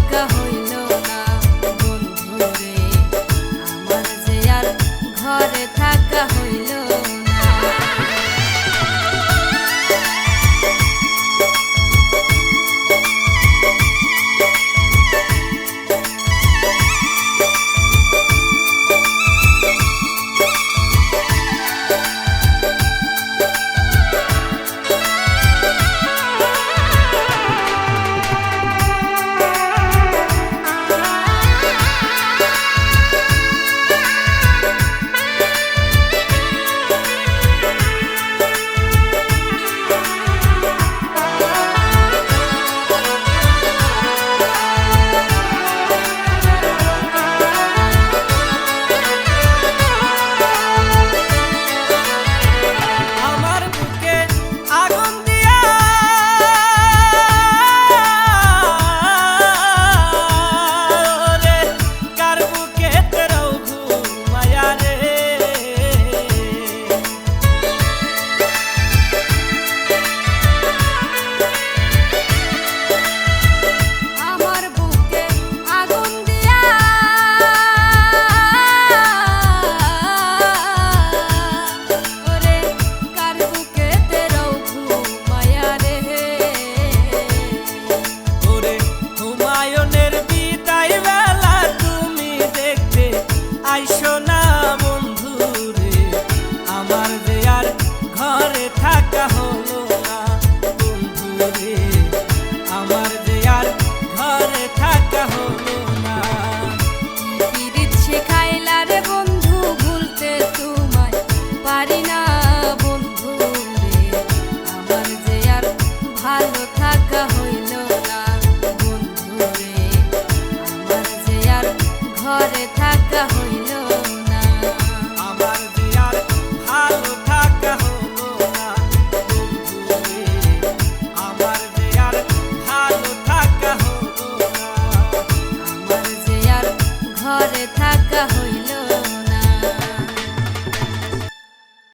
থাকা হইল না বন্ধুরে, আমার যে আর ঘরে থাকা হইল না। আইসো না বন্ধুরে, আমার যে আর ঘরে থাকা হলো না বন্ধুরে, আমার যে আর ঘরে থাকা হলো না। পিরিত শেখাইলা রে বন্ধু, ভুলতে তোমায় পারি না বন্ধুরে, আমার যে আর ভালো থাকা হইল না বন্ধুরে, আমার যে আর ঘরে থাকা হইল না। আমার যে আর ভালো থাকা হলো না বন্ধুরে, আমার যে আর ভালো থাকা হলো না, আমার যে আর ঘরে থাকা হইল